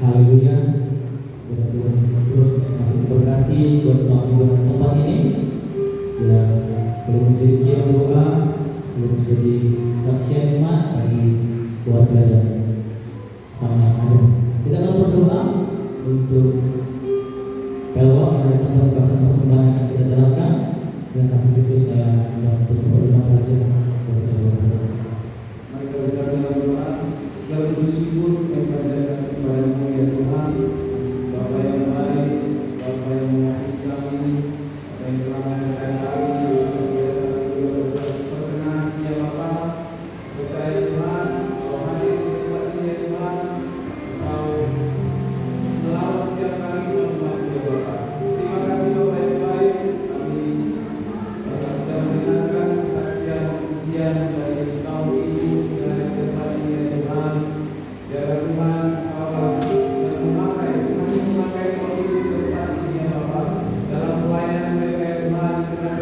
Haleluya. Biar Tuhan terus makin memberkati buat Tuhan Ibu di tempat ini. Ya, boleh menjadi tiang doa, boleh menjadi saksian iman bagi keluarga dan sesama yang ada. Kita akan berdoa untuk pelwak yang ada di tempat, bahkan persembahan yang akan kita jalankan. Yang kasih Kristus saya undang untuk berdoa saja. Kita berdoa. Mari kita bersama dalam doa. Segala puji syukur yang panjatkan kepada-Mu ya Tuhan, Bapa yang baik, Bapa yang mengasihi kami, Bapa yang telah menyertai kami, supaya kami juga bisa berkenan ya Bapa. Percaya Tuhan, bahwa hadir di tempat ini ya Tuhan, Engkau melawat setiap kami umat-Mu ya Bapa. Terima kasih Bapa yang baik, kami sudah mendengarkan kesaksian pujian dari kaum ibu yang ada di tempat ini ya Tuhan. Biarlah Tuhan Bapa yang semakin memakai kaum ibu di tempat ini ya Bapa dalam pelayanan mereka ya Tuhan, dengan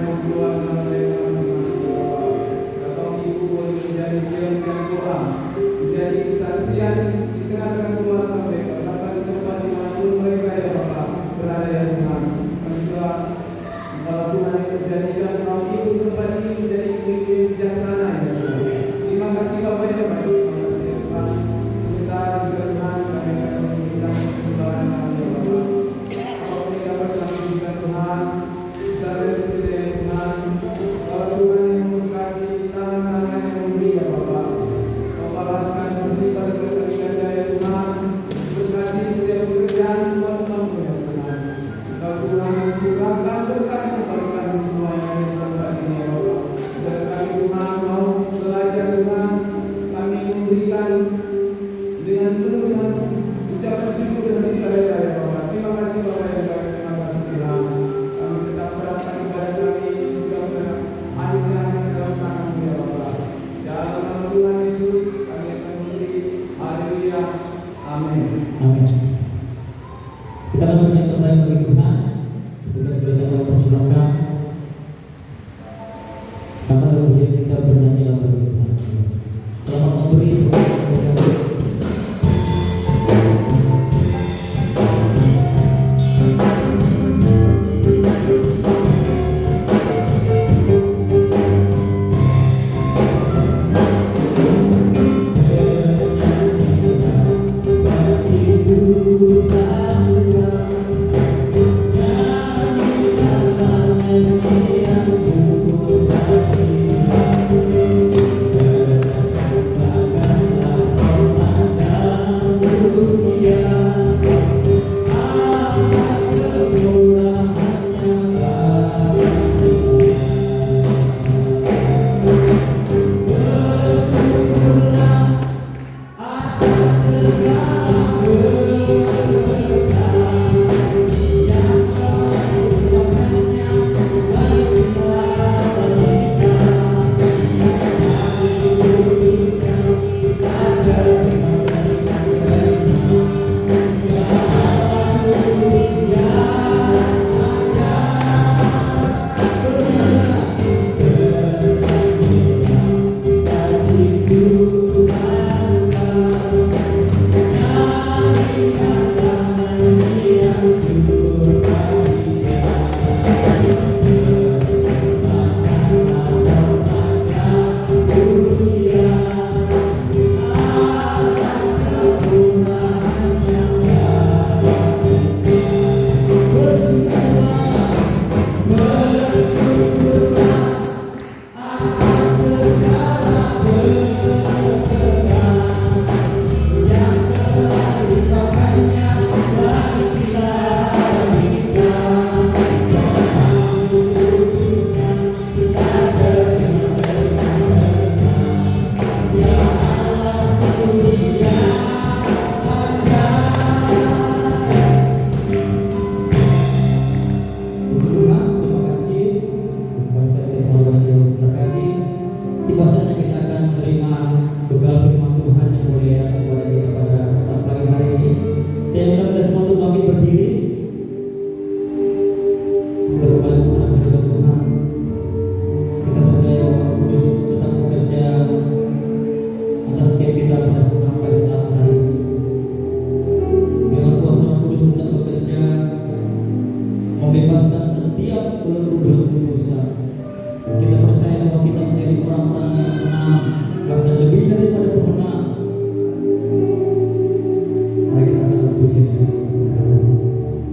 kita katakan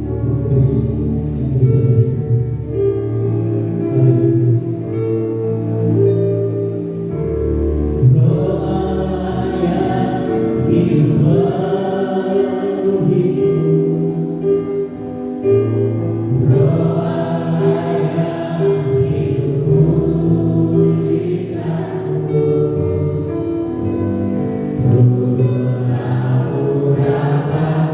Roh Kudus yang hidup memenuhi kami. Haleluya. Roh Allah yang hidup memenuhimu, Roh Allah yang hidup pulihkanmu, turunlah urapan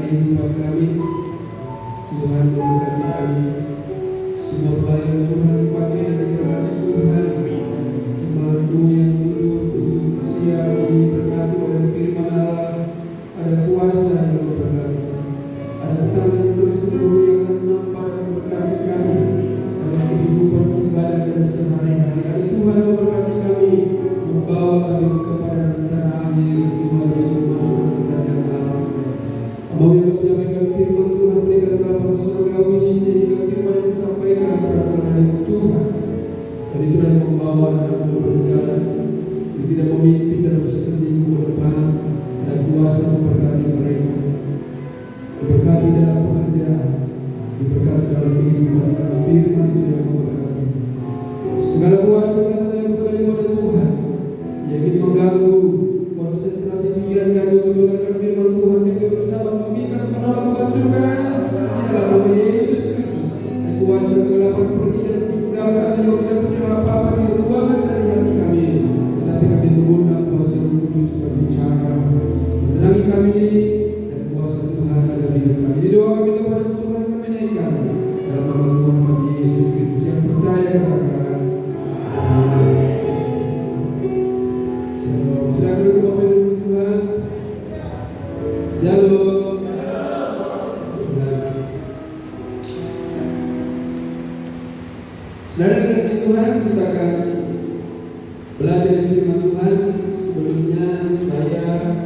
kehidupan kami. Tuhan memberkati kami. Semua pelayan Tuhan dipakai dan diberkati Tuhan. Jemaat-Mu yang duduk siap diberkati oleh firman Allah. Ada kuasa yang memberkati. Ada tangan terseluruh yang akan nampak dan memberkati kami dalam kehidupan ibadah dan sehari-hari. Ada Tuhan memberkati kami, membawa kami kepada rencana akhir Tuhan yang masuk dalam kerajaan Allah. Hamba yang menyampaikan firman Tuhan berikan harapan surgawi sehingga firman yang disampaikan berasal dari Tuhan. Dan itulah yang membawa anak-Mu berjalan. Dia tidak memimpin dalam seminggu ke depan. Ada kuasa memberkati mereka. Diberkati dalam pekerjaan, diberkati dalam kehidupan, karena firman itu yang memberkati. Segala kuasa yang bukan daripada Tuhan yang ingin mengganggu konsentrasi pikiran kami untuk mendengarkan firman Tuhan, kami bersama mengikat, menolak, menghancurkan di dalam nama Yesus Kristus. Dan kuasa kegelapan pergi dan tinggalkan yang tidak punya apa-apa di ruangan dan di hati kami, tetapi kami mengundang kuasa Roh Kudus berbicara, menerangi kami, dan kuasa Tuhan ada di hidup kami. Di doa kami kepada Tuhan kami naikkan dalam nama Tuhan kami Yesus Kristus. Yang percaya katakan Shalom. Silakan duduk Bapak Ibu Tuhan. Shalom. Saudara dikasih Tuhan, kita akan belajar firman Tuhan. Sebelumnya saya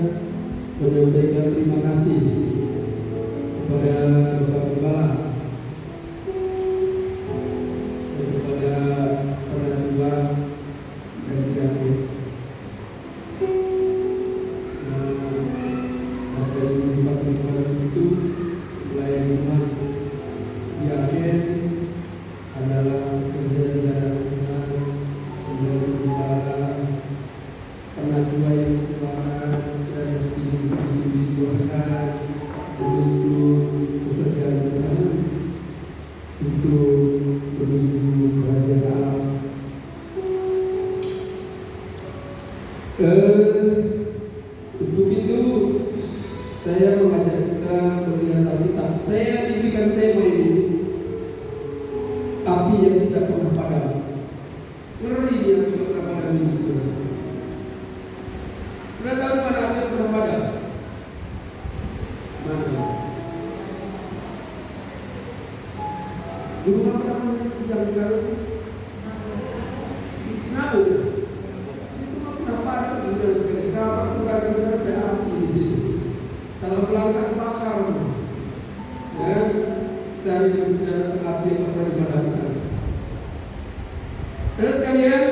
menyampaikan terima kasih kepada Bapak Gembala dan kepada penatua dan diaken. Apa yang dipakai kepada itu melayani Tuhan. Diaken adalah pekerja di ladang Tuhan, kemudian Gembala, penatua yang dituakan, kiranya hidup dituakan menuntut pekerjaan Tuhan untuk menuju kerajaan Allah. Untuk itu saya mengajak kita melihat Alkitab. Saya diberikan tema ini, api yang tidak pernah padam. Ngeri dia tidak pernah padam ini, saudara. Sudah tahu di mana api yang pernah padam? Mana saudara? Gunung apa namanya yang di Garut? Sinabung ya? Itu nggak pernah padam, saudara sekali. Kapan keluarga besar ada api di sini? Salah pelanggan bakar. Ya, kita hari ini berbicara tentang api yang pernah dipadamkan. Saudara sekalian,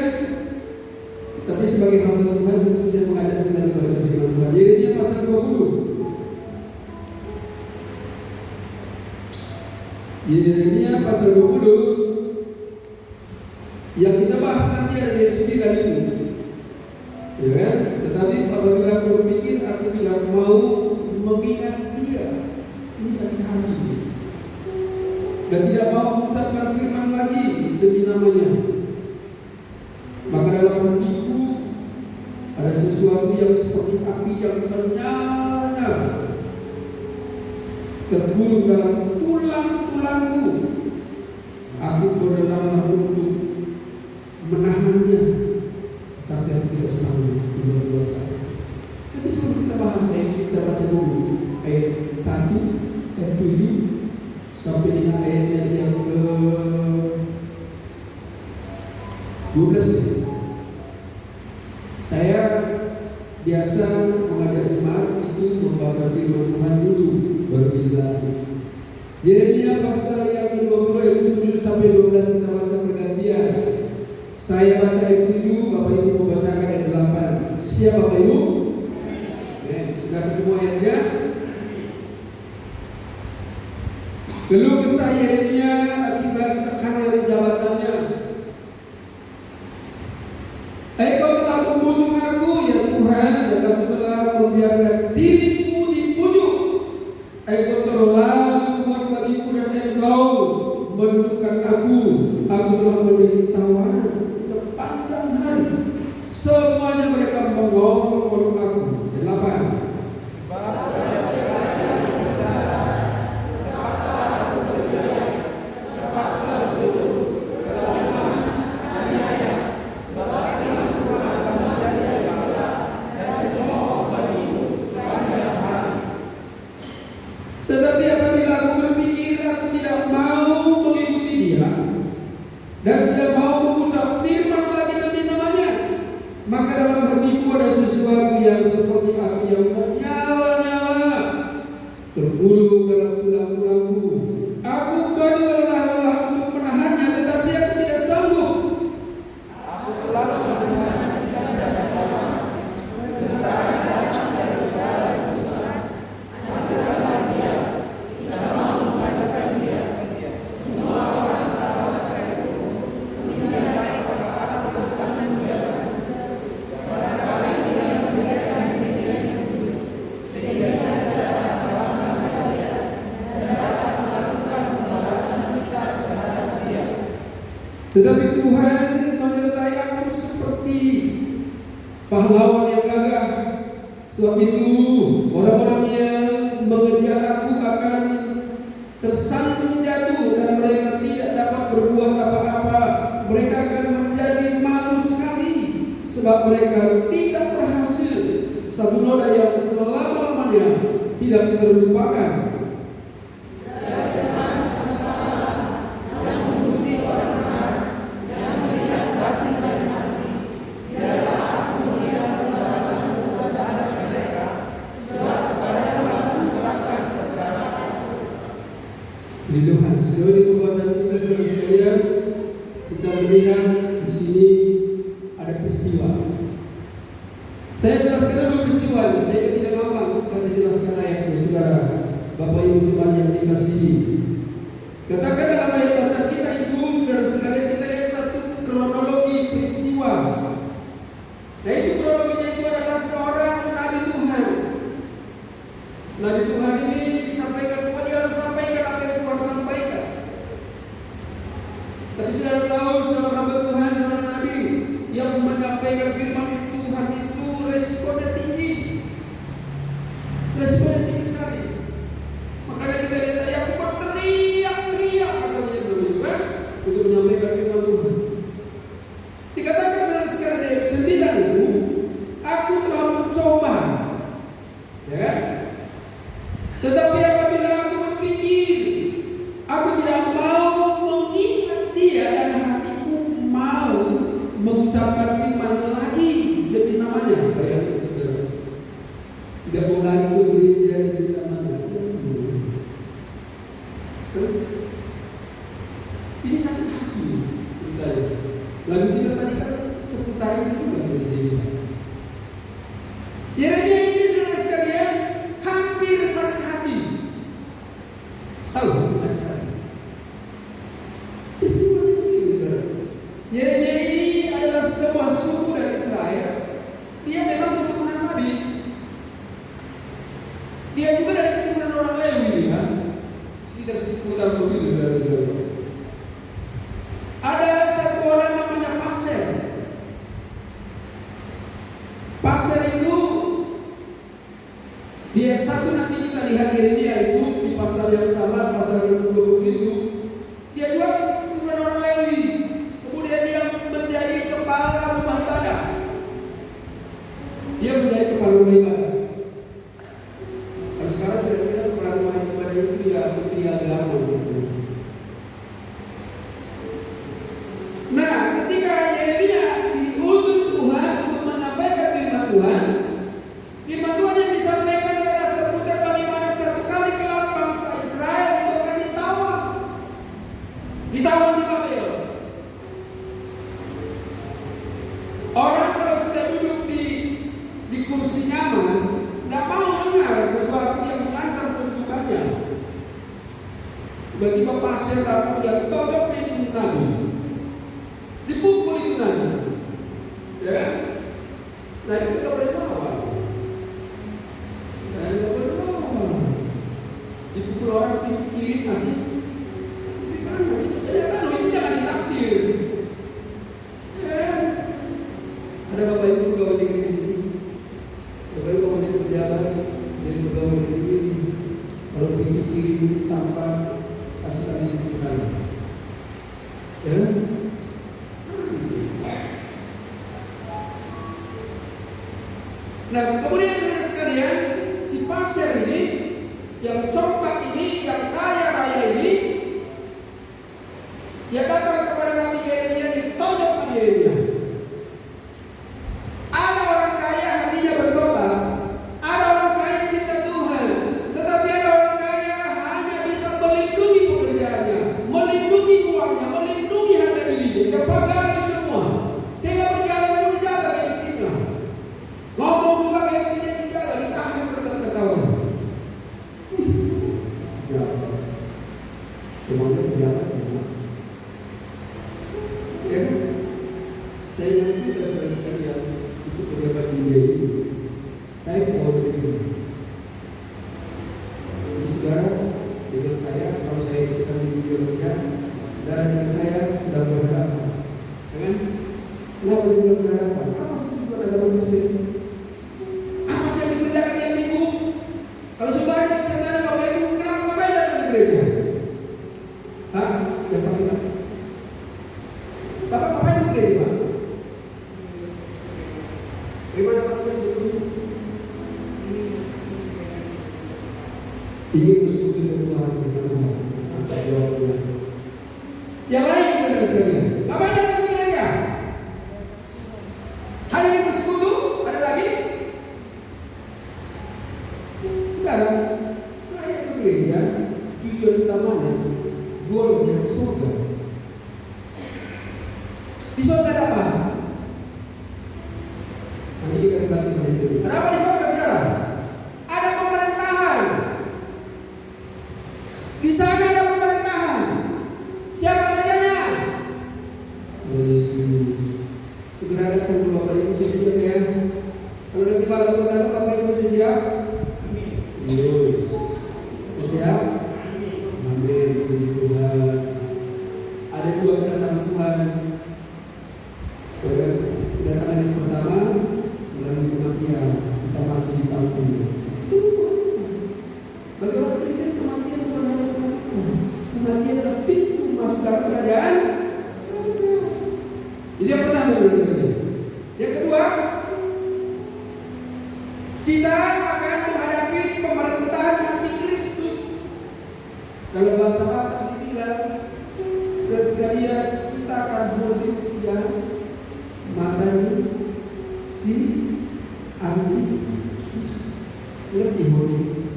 tapi sebagai hamba Tuhan tentu saya mengajak kita membaca firman Tuhan. Yeremia pasal 20. Yeremia pasal 20 yang kita bahas nanti ada di 9 itu. Ya kan? Tetapi apabila aku berpikir aku tidak mau mengingat dia, ini sakit hati. Dan tidak mau mengucapkan firman lagi demi namanya. Maka dalam hatiku ada sesuatu yang seperti api yang menyala-nyala, tergulung dalam tulang-tulangku. Aku berlelah untuk menahannya, tapi aku tidak sanggup, tidak biasa. Tapi sebelum kita bahas ayat ini, kita baca dulu ayat 1, ayat 7 sampai dengan ayatnya yang ke 12. Saya biasa mengajak jemaat itu membaca firman Tuhan dulu, baru dijelasin. Yeremia pasal yang ke-20 ayat 7 sampai 12 kita baca pergantian. Saya baca ayat 7, Bapak Ibu membacakan ayat 8. Siap Bapak Ibu? Sudah ketemu ayatnya? Keluh kesah Yeremia akibat tekanan jabatannya. Engkau telah membujuk aku ya Tuhan, dan aku telah membiarkan diriku dipujuk. Engkau terlalu kuat bagiku dan Engkau mendudukkan aku. Aku telah menjadi tawanan sepanjang hari. Semuanya mereka mengolok-olok aku. Ayat 8. terkurung dalam tulang-tulangku. Aku berlelah-lelah untuk menahannya, tetapi aku tidak sanggup. Tetapi Tuhan menyertai aku seperti pahlawan yang gagah. Sebab itu orang-orang yang mengejar aku akan tersandung jatuh dan mereka tidak dapat berbuat apa-apa. Mereka akan menjadi malu sekali sebab mereka tidak berhasil. Satu noda yang selama-lamanya tidak terlupakan. Puji Tuhan, sejauh ini pembahasan kita saudara sekalian, kita melihat di sini ada peristiwa. Saya jelaskan dulu peristiwa ini, saya tidak gampang ketika saya jelaskan ayatnya, saudara, Bapak Ibu Jemaat yang dikasihi. Katakan dalam ayat bacaan kita itu, saudara sekalian, kita lihat satu kronologi peristiwa. Nah itu kronologinya itu adalah seorang Nabi Tuhan. Nabi Tuhan ini disampaikan Tuhan, dia harus sampaikan apa yang Tuhan sampaikan. Tapi saudara tahu seorang hamba Tuhan, seorang Nabi yang menyampaikan firman Tuhan itu resikonya tinggi. Resikonya tinggi sekali. Makanya kita lihat tadi, aku berteriak-teriak katanya belum itu kan, untuk menyampaikan firman Tuhan. Dikatakan saudara sekalian ayat 9 itu, aku telah mencoba, ya kan? Tetapi apabila aku berpikir, aku tidak mau mengingat dia dan hatiku mau mengucapkan firman lagi demi namanya. Bayangkan saudara, tidak mau lagi ke gereja demi namanya. Ini sakit hati nih ceritanya. Lagu kita tadi kan seputar itu juga dari sini. Yeremia ini saudara sekalian hampir sakit hati. Tahu hampir sakit hati. Peristiwanya begini saudara. Yeremia ini adalah sebuah suku dari Israel. Dia memang keturunan Nabi. Dia juga dari keturunan orang Lewi ya. Sekitar begitu saudara-saudara. Ada satu orang namanya Paser. Paser itu dia satu, nanti kita lihat Yeremia itu di pasal yang sama, pasal 20 itu. Dia juga keturunan orang Lewi. Kemudian dia menjadi kepala rumah ibadah. Dia menjadi kepala rumah ibadah. Kalau sekarang kira-kira kepala rumah ibadah itu dia menteri agama. Nah, ketika Yeremia diutus Tuhan untuk menyampaikan firman Tuhan, firman Tuhan yang disampaikan adalah seputar bagaimana satu kali kelak bangsa Israel itu akan ditawan di Babel. Orang kalau sudah duduk di kursi nyaman, tidak mau dengar sesuatu yang mengancam kedudukannya. Tiba-tiba Paser datang, dia todoknya itu Nabi, dipukul itu Nabi, ya. Nah itu tidak boleh lawan. Tidak boleh lawan. Dipukul orang pipi kiri kasih pipi kanan, itu kelihatan loh, itu jangan ditaksir. Ada bapak ibu pegawai negeri di sini. Bapak ibu mau jadi pejabat, jadi pegawai negeri. Kalau pipi kiri ditampar, kasih lagi pipi kanan. Ya. Nah, kemudian saudara sekalian, si Paser ini, yang congkak ini, yang kaya raya ini, dia datang kepada Nabi Yeremia, ditojok Nabi Yeremia. Ada orang kaya hatinya bertobat, ada orang kaya cinta Tuhan, tetapi ada orang Saya pegawai negeri. Di saudara dengan saya, kalau saya sedang di dunia kerja, saudara dengan saya sedang berhadapan. Kan? Kenapa saya bilang berhadapan? Apa sih tujuan agama Kristen? Apa sih yang dikerjakan tiap minggu? Kalau saudara Bapak Ibu, kenapa ngapain datang ke gereja? Hah? Yang pakai apa? Bapak ngapain ke gereja, Pak? Bagaimana Pak sebetulnya? Ingin bersekutu dengan Tuhan, dengan Tuhan. Apa jawabnya? Yang lain saudara sekalian, ngapain datang ke gereja? Hari ini bersekutu, ada lagi? Saudara, saya ke gereja tujuan utamanya goalnya surga. Di surga ada apa? Nanti kita kembali pada itu. Ada apa di surga, saudara? Ada pemerintahan. Di sana ada pemerintahan. Siapa rajanya? Yesus. Segera datang ke Bapak Ibu siap-siap ya. Kalau nanti malam Tuhan datang, Bapak Ibu siap? Serius. Siap? Amin. Puji Tuhan. Ada dua kedatangan Tuhan. Kedatangan yang pertama melalui kematian. Kita mati dipanggil. Itu bukan Tuhan. Bagi orang Kristen kematian bukan hanya menakutkan. Kematian adalah pintu masuk dalam kerajaan surga. Itu yang pertama. Yang kedua, kita akan menghadapi pemerintahan Antikristus. Dalam bahasa Batak dibilang, dan sekalian kita akan holding siang matani si Antikristus. Ngerti holding?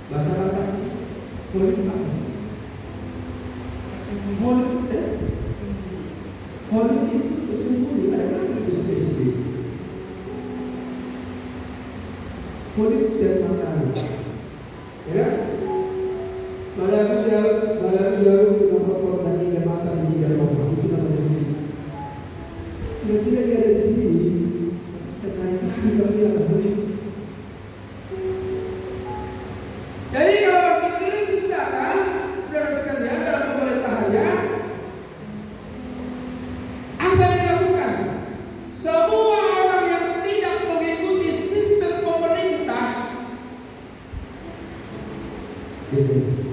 Bahasa Batak holding apa sih? Holding itu tersembunyi, ada lagi lebih spesifik. Holding set makanan. Ya? Malawi jarum penopor dan tidak mata dan tidak roh. Itu namanya holding. Kira-kira dia ada di sini, tapi kita tradisi tidak lihat holding. Jadi kalau Antikristus datang, saudara sekalian, dalam pemerintahannya, apa yang dilakukan? Semua orang yang tidak mengikuti sistem pemerintah biasanya.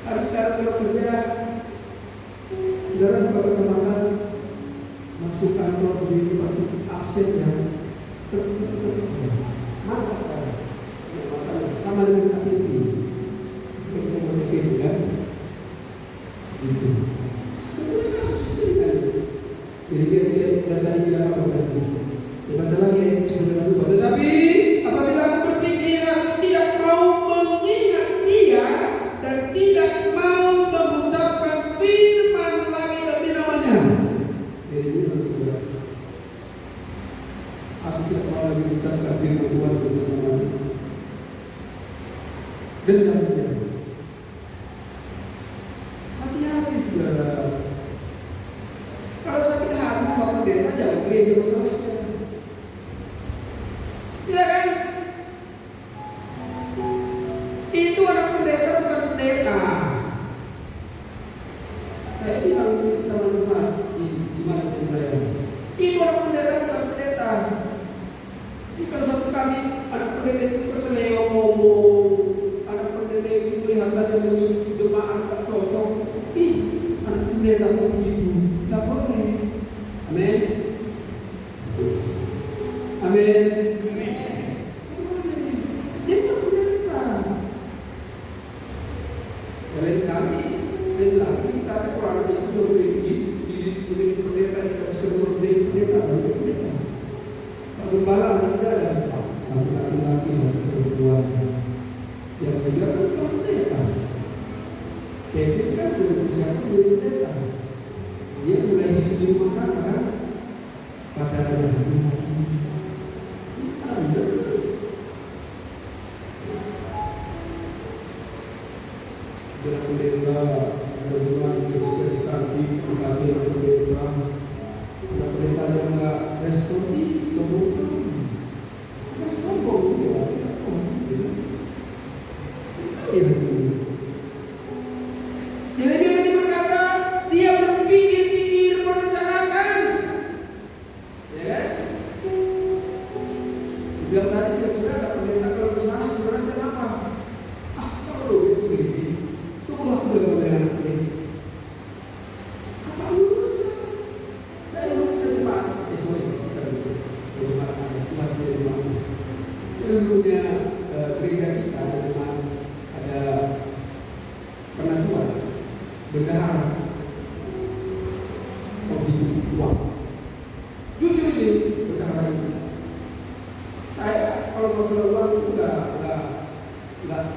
Kalau sekarang kalau kerja, saudara buka kacamata, masuk kantor di depan absen ya, mana sekarang? Sama dengan KTP. Ketika kita buat KTP kan, itu. Dan mulai masuk sistem kan. Jadi dia tidak tadi bilang apa tadi. Saya baca lagi ayat ini jangan lupa. Tetapi apabila aku berpikiran tidak mau mengingat dia dan tidak mau mengucapkan firman lagi demi namanya. Jadi ini harus berat. Aku tidak mau lagi mengucapkan firman Tuhan demi namanya. Dendam dia. Hati-hati saudara. Kalau sakit hati sama pendeta jangan gereja masalahnya. Iya kan? Itu anak pendeta bukan pendeta. Saya bilang sama jemaat di mana saya melayani. Itu anak pendeta bukan pendeta. Ini kalau satu kami anak pendeta itu keseleo ngomong. Anak pendeta itu kelihatannya menyuruh jemaat tak cocok. Anak pendeta kok begitu? Gak boleh. Amin. Amin. Gak boleh. Dia bukan pendeta. Lain kali, dan lagi cerita kalau anak itu sudah boleh menjadi pendeta, dikasih menjadi pendeta, baru jadi pendeta. Pak Gembala anaknya ada 4, satu laki-laki, satu perempuan. Yang 3 kan bukan pendeta. Kevin kan sudah dipersiapkan menjadi pendeta. Dia mulai hidup di rumah kaca kan. Pacarannya hati-hati. Alhamdulillah. Jadi pendeta ada jemaat garis cantik berkati anak pendeta. Anak pendeta yang nggak responsif, sombong. sombong dia, kita tahu hatinya. Tahu dia hatinya. Yeremia tadi berkata, dia berpikir-pikir, merencanakan. Ya kan? Sebilang tadi kira-kira ada pendeta kalau bersalah sebenarnya kenapa? Kalau dia itu begini, syukur aku udah memberi anak ini. Apa urusan? Saya dulu punya jemaat, bukan jemaat saya, Tuhan punya jemaat. Saya dulu punya gereja kita, ada jemaat, ada penatua, bendahara, penghitung uang. Jujur ini bendahara ini. Saya kalau masalah uang itu enggak,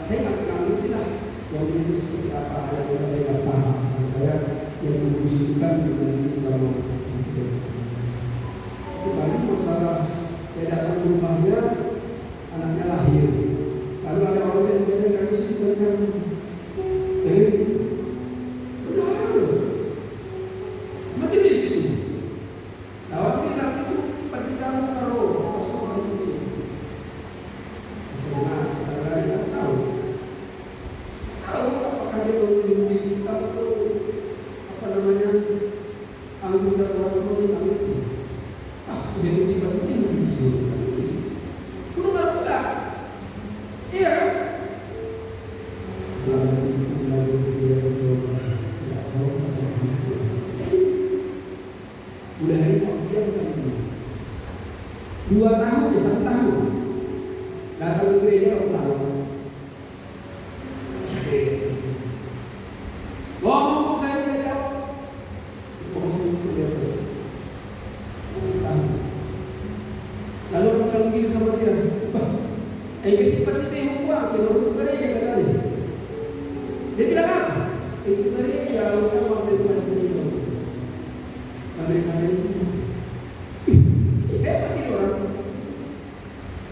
saya nggak ngerti lah uang itu seperti apa. Ada yang saya nggak paham. Karena saya yang mengusulkan majelis sama kali masalah saya datang ke rumahnya, anaknya lahir. Lalu ada orang yang bilang kami sih bukan bendahara loh, majelis itu. Nah orang bilang itu pada kamu kalau masalah itu. Apakah dia mau diri kita atau apa namanya anggota orang tua saya nggak ngerti. Sudah tiba-tiba yang begitu, udah nggak pula, iya kan? Lama ini belajar istilah itu, ya Allah masalah itu. Udah hari dia bukan ini. 2 tahun, 1 tahun, datang ke gereja 2 tahun. Ngomong saya tidak jawab. Lalu orang bilang begini sama dia, simpan itu uang, saya baru ke gereja katanya. Dia bilang apa? Itu gereja, udah mau berikan gereja. Mari kalian itu. Hebat ini orang.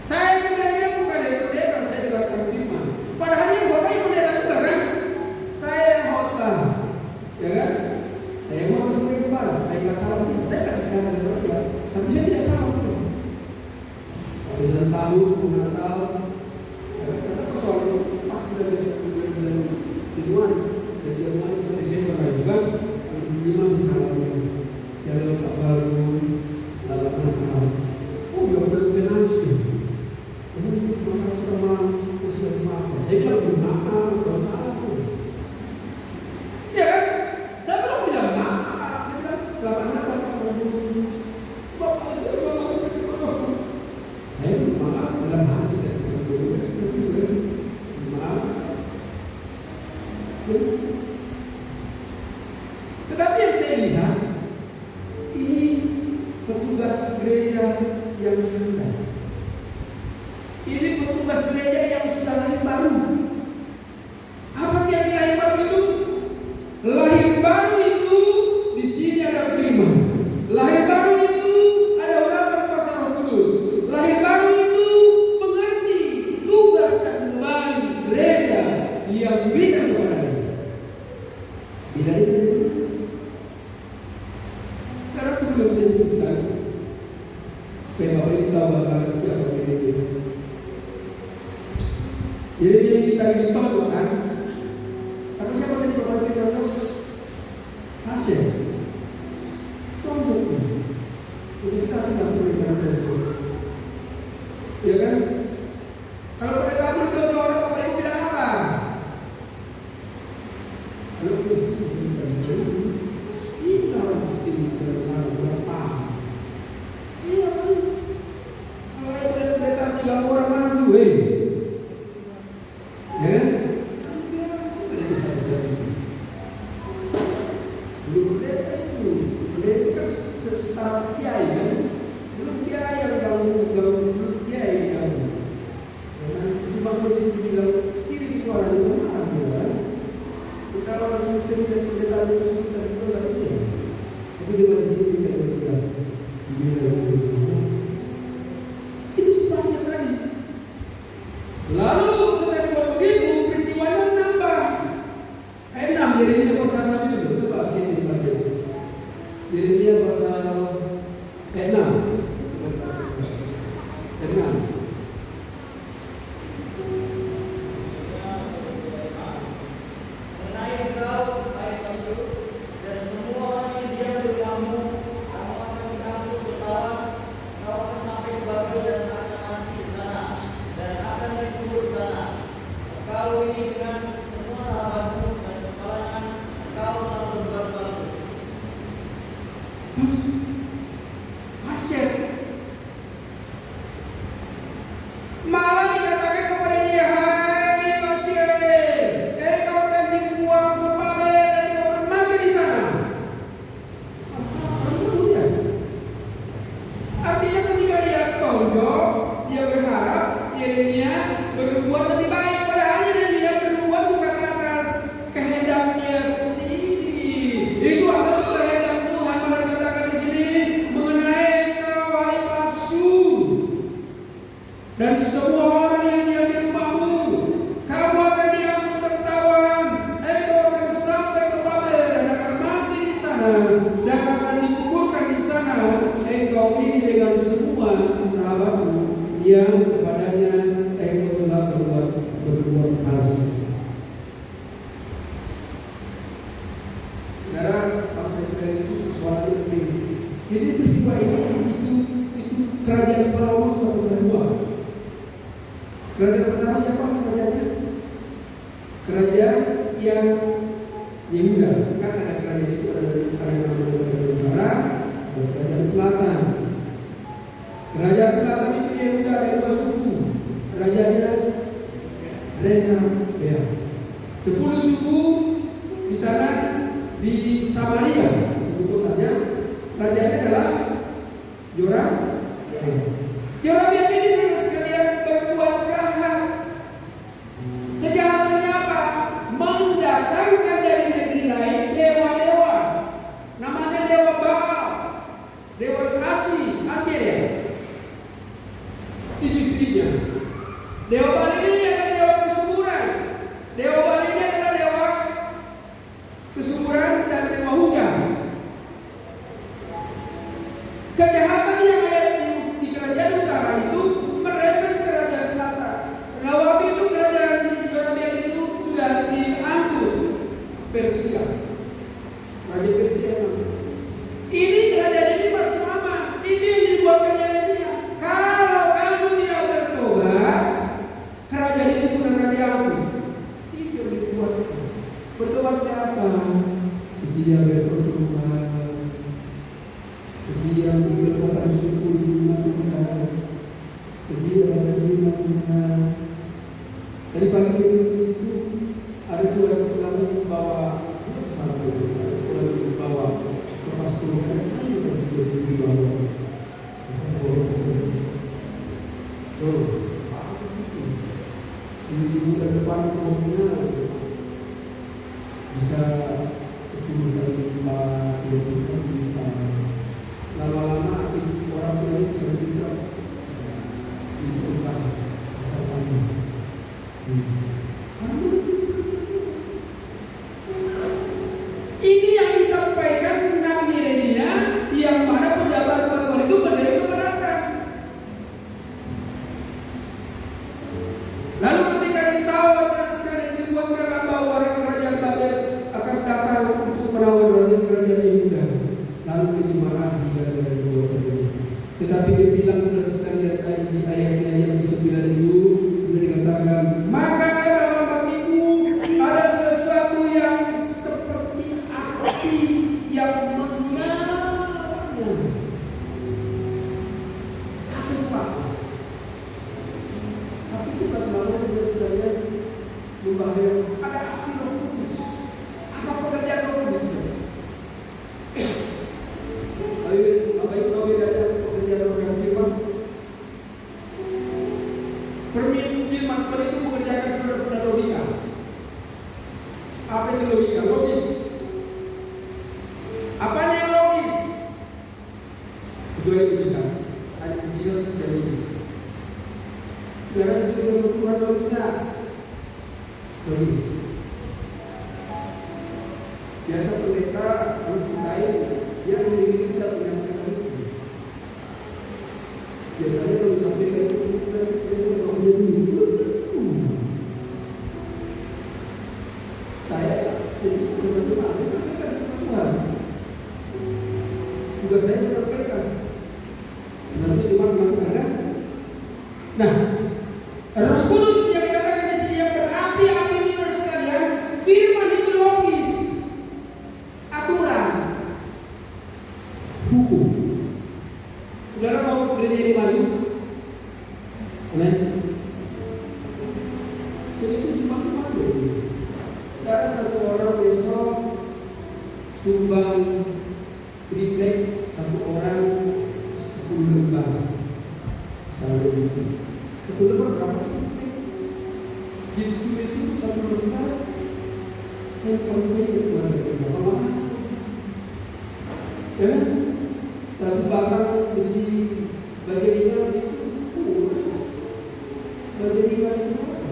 Saya ke gereja bukan dari pendeta, saya dengarkan firman. Padahal ini bapak pendeta juga kan? Saya yang khotbah, ya kan? Saya mau sebagai kepala, saya nggak salah dia, saya kasih tahu sama dia, tapi saya tidak salah dia. Sampai 1 tahun Natal, ya kan? Karena persoalan itu pasti dari bulan Januari, dari Januari sampai Desember kan? Kalau di masih salah dia. Saya lihat kabar selamat Natal. Oh ya belum saya nangis dia. Terima kasih teman, saya sudah dimaafkan. Saya bilang bermaaf, baru salah pun. Ya kan? Saya belum bilang maaf. Saya bilang selamat Natal Pak. Bapak saya maaf. Saya maaf dalam hati dan seperti itu. Maaf. Tetapi yang saya lihat ini petugas gereja yang handal. Ini petugas gereja yang sudah lahir baru. Apa sih yang lahir baru itu? Lahir baru itu di sini ada firman. Lahir baru itu ada urapan kuasa Roh Kudus. Lahir baru itu mengerti tugas dan beban gereja yang diberikan kepadanya. Beda dengan gereja. Karena sebelum saya sebutkan, supaya Bapak Ibu tahu gambaran siapa Yeremia. Yeremia ini tadi ditonjok kan? Sama siapa tadi Bapak Ibu yang tahu? Pasien. Tonjoknya. Terus kita tidak boleh karena tonjok. Ya kan? Kalau pendeta tamu ditonjok orang, Bapak Ibu bilang apa? Kalau mesti pendeta ini orang mesti kurang paham. Iya kan? Kalau yang pendeta bilang orang maju, ya kan? Jangan biar coba dia besar-besar itu. Belum pendeta itu kan setara kiai kan? Belum kiai yang ganggu, belum kiai yang ganggu. Ya kan? Cuma mesti dibilang kecilin suaranya marah dia kan? Sementara orang Kristen dan pendeta ada kesulitan juga nggak ada dia. Tapi cuma di sini sih luar biasa. Dibilang pendeta. Itu spasial tadi. Lalu setelah dibuat begitu, peristiwanya menambah. Ayat 6, Yeremia pasal 6 dulu. Coba kita baca. Yeremia pasal ayat 6. Coba dibaca. Ayat 6. palsu, pasien. Malah dikatakan kepada dia, hai pasien, engkau akan dibuang ke Babel dan engkau akan mati di sana. Kalau kemudian, artinya ketika dia tonjok, dia berharap Yeremia berbuat lebih baik. Padahal Yeremia berbuat bukan atas kehendaknya sendiri. Itu atas kehendak Tuhan. Mana dikatakan di sini mengenai engkau, hai palsu, dan semua orang yang diam di rumahmu, kamu akan diamuk tertawan. Engkau akan sampai ke Babel dan akan mati di sana dan akan dikuburkan di sana. Engkau ini dengan semua sahabatmu yang kepadanya engkau telah berbuat palsu. Saudara, bangsa Israel itu persoalannya begini. Jadi peristiwa ini itu kerajaan Salomo sudah pecah dua. Kerajaan pertama siapa kerajaannya? Kerajaan yang Yehuda. Kan ada kerajaan itu, ada namanya kerajaan utara, ada kerajaan selatan. Kerajaan selatan itu Yehuda, ada dua suku. Rajanya Rehabea. 10 suku di sana di Samaria, ibu kotanya. Rajanya adalah Yoram. Yoram ini saudara sekalian berbuat jahat. Kejahatannya apa? Mendatangkan dari negeri lain dewa-dewa. Namanya dewa Baal, dewa Assyria. Itu istrinya. Dewa Baal ini adalah dewa kesuburan. Dewa Baal ini adalah dewa kesuburan dan dewa hujan. Kejahatan yang ada di kerajaan utara itu merembes kerajaan selatan. Nah, waktu itu kerajaan Yorabiam itu sudah diangkut Persia. Raja Persia. Ini kerajaan ini masih aman. Itu yang dibuat kerajaan. Kalau kamu tidak bertobat, kerajaan itu pun akan diangkut. Itu yang dibuatkan. Bertobatnya apa? Setia berdoa Tuhan, setia mengerjakan syukur di rumah Tuhan, setia baca firman Tuhan. Dari pagi saya duduk di situ, ada 2 sekolah membawa sekolah membawa ke pastor, karena saya juga di bawah. Di bulan depan kebunnya bisa 10 kali lipat, 20 kali lipat. Lama-lama orang tua bisa berbicara di perusahaan acara panjang. Karena ini yang disampaikan Nabi Yeremia, yang mana pejabat rumah Tuhan itu menjadi keberatan. Lalu ketika ditawar dan sekalian dibuatkanlah bahwa orang kerajaan Babel akan datang untuk menawar kerajaan Yehuda. Lalu dia dimarahi gara-gara dibuatkan dia. Tetapi dia bilang, saudara sekalian, tadi di ayatnya yang ke-9 itu sudah dikatakan, maka dalam hatiku ada sesuatu yang seperti api yang menyalanya. Apa itu api? Api itu tak selamanya, saudara sekalian, membahayakan. Ada api Roh Kudus. Apa pekerjaan Roh Kudus? Apa itu tahu bedanya pekerjaan Roh dan firman? Firman Tuhan itu mengerjakan saudara punya logika. Apa itu logika? Logis. Apanya yang logis? Kecuali mujizat. Hanya mujizat yang logis. Saudara disuruh Tuhan logisnya. Logis. Biasa pendeta kalau lain dia memiliki sedap menyampaikan itu. Biasanya kalau disampaikan itu pendeta nggak punya duit. Belum tentu. Saya sebagai jemaat sampaikan firman Tuhan. Tugas saya menyampaikan. Selanjutnya jemaat melakukan kan? Nah, Roh Kudus yang dikatakan di sini yang berapi-api ini saudara sekalian, firman itu logis, aturan, Senin ini cuma kemana ini? Ada satu orang besok sumbang triplek, satu orang 10 lembar. Misalnya itu 1 lembar berapa sih triplek? Di musim itu 1 lembar. Saya paling baik keluarga kita apa? Ya kan? Satu batang besi baja ringan itu murah. Baja ringan itu berapa?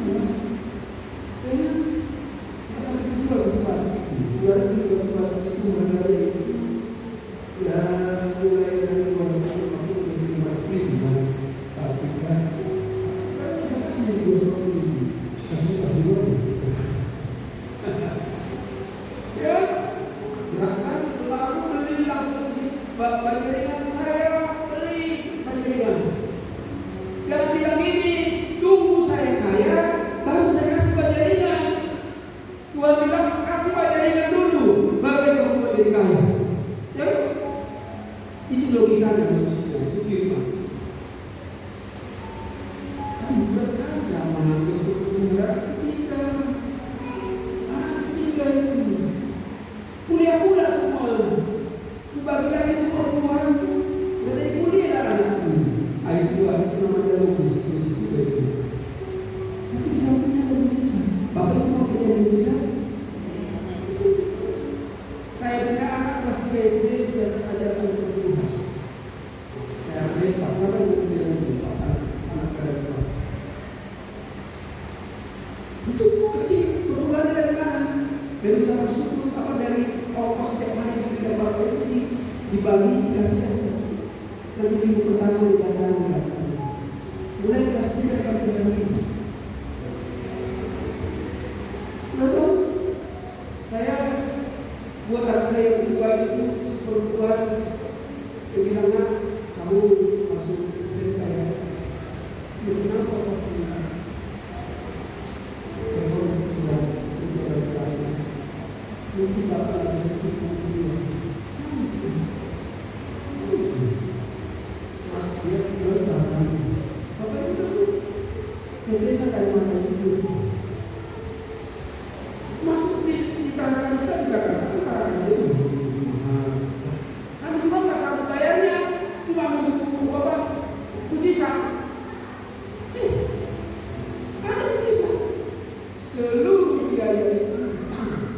Ya kan? Nggak sampai dijual satu batik itu. Sudah ada beli baju batik itu harganya itu ya mulai dari 250 sampai 500 kan. Tapi kan sebenarnya saya kasih 250.000, kasih pasti boleh. Ya, gerakan lalu beli langsung baju ringan, saya beli baju ringan. Jangan bilang ini, tunggu saya kaya, baru saya kasih baju ringan. Tuhan bilang kasih baju ringan dulu, baru kamu menjadi kaya. Ya, itu logikanya, logisnya, itu firman. Aduh, berat kan? Gak mengambil darah ketiga, anak ketiga itu. Kuliah pula semua. Ku bagi lagi itu perempuan. Gak jadi kuliah lah anakku. Ayo keluar, itu namanya logis juga itu. Tapi di sampingnya ada lukisan. Bapak itu mau kerja di lukisan? Saya punya anak kelas 3 SD sudah saya ajarkan pertumbuhan. Saya paksa dengan dia itu anak ada dua. Itu kecil, pertumbuhannya dari mana? Dari ucapan syukur, apa dari ongkos setiap hari diberikan bapaknya jadi dibagi dikasih nanti minggu pertama didatangkan mulai kelas 3 sampai hari ini. Lalu saya buat anak saya yang kedua itu si perempuan, saya bilang nak kamu masuk SMK ya. Ya kenapa Pak? Supaya kamu bisa kerja dan berani. Mungkin bapak nggak bisa ikut kuliah. Nangis dia. Mas dia jual barang-barangnya. Bapak itu kan ke desa Kalimantan itu. Masuk di Tarakan itu di Jakarta kan Tarakan itu mahal. Kami juga nggak sanggup bayarnya, cuma nunggu apa? Mujizat. Ada mujizat. Seluruh biaya itu ditanggung.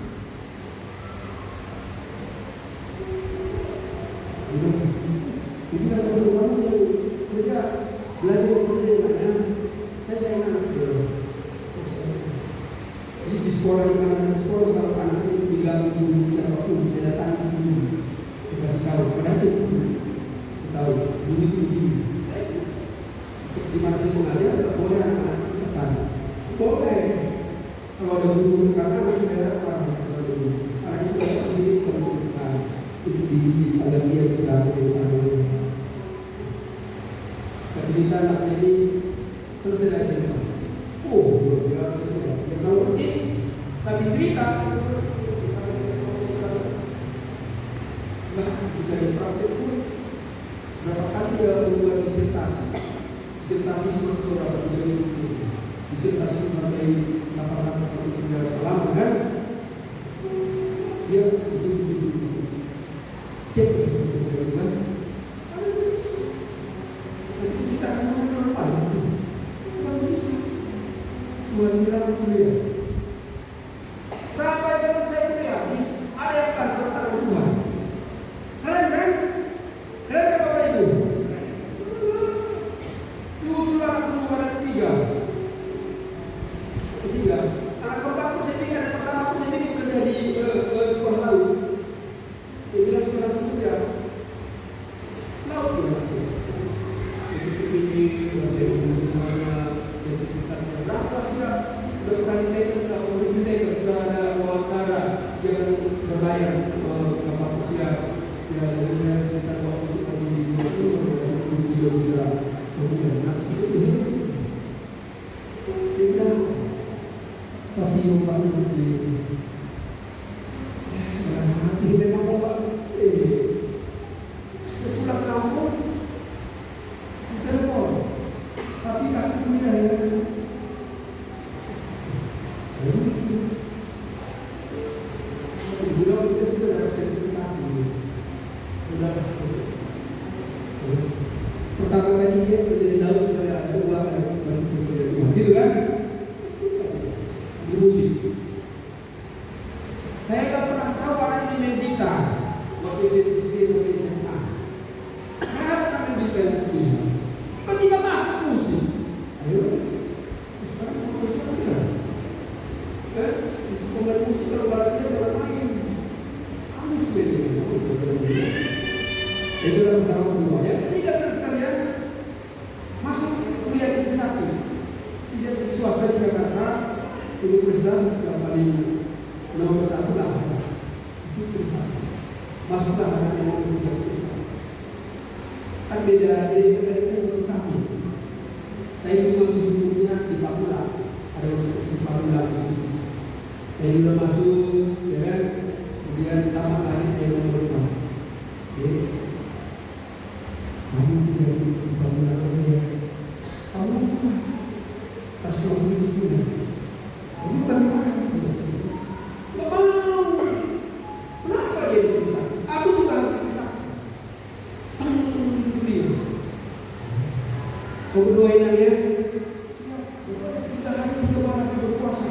Saya bilang sama kamu yang kerja belajar yang benar yang banyak. Saya sayang anak saudara. Jadi di sekolah di mana sekolah kalau anak saya itu diganggu dulu siapapun saya datangi dulu. Saya kasih tahu. Padahal saya tahu begitu begini. Saya di mana saya mengajar tak boleh anak-anak tekan. Boleh. Kalau ada guru menekan anak saya marah pasal dulu. Anak itu datang ke sini kalau ditekan. Untuk dididik agar dia bisa menjadi anak yang baik. Cerita anak saya ini selesai dari SMA. Oh, luar biasa ya. Ya kalau pergi sambil cerita, ketika dia praktek pun berapa kali dia membuat disertasi. Disertasi itu cuma berapa 3 minggu selesai. Disertasi itu sampai 800 sampai 900 halaman kan? Dia betul-betul sungguh-sungguh. Siapa yang betul-betul kan? Ada betul-betul. Nanti kita akan mengenal banyak tuh. Orang bisa. Tuhan bilang kuliah. Sampai selesai kuliah, ada yang kantor tangan Tuhan. Keren kan? Keren kan Bapak Ibu? Diusul anak kedua, anak ketiga. Anak keempat pun saya bikin, anak pertama pun saya bikin kerja di sekolah laut. Dia bilang sekolah satu ya. Laut dia masih. Saya bikin, saya ngomong semuanya, sertifikatnya berapa sih ya? Udah pernah diteken, belum diteken, udah ada wawancara, dia akan berlayar kapal pesiar. Ya gajinya sekitar waktu itu masih 20 sampai 22 juta per bulan. Nah kita itu dia bilang, tapi ombaknya gede. Dalam hati memang ombak gede. Saya pulang kampung, telepon, tapi aku kuliah ya. Tuhan, gitu kan? Di musik. Saya nggak pernah tahu anak ini main gitar waktu SD sampai SMA. Nggak pernah main gitar di kuliah. Tiba-tiba masuk musik. Ayo, sekarang mau musik apa ya? Itu pemain musik kalau balatnya kalau main halus betul, halus betul. Itu yang pertama. Kedua, yang ketiga terus sekalian masuk kuliah di Trisakti di swasta di Jakarta, universitas yang paling nomor 1 lah itu Trisakti. Masuklah anak yang nomor 3 Trisakti. Kan beda dari mereka 1 tahun. Saya cuma hukumnya di Papua, ada universitas Papua di sini. Saya udah masuk, ya kan? Kemudian tamat lagi yang nomor 4. Ya. Kamu punya di Papua aja ya. Kamu apa? Stasiun ini semua. Tapi bukan orang. Gak mau. Kenapa dia dipisah? Aku juga harus dipisah. Gitu dia. Kau berdoain aja ya. Siap. Berdoa 3 hari 3 malam dia berpuasa.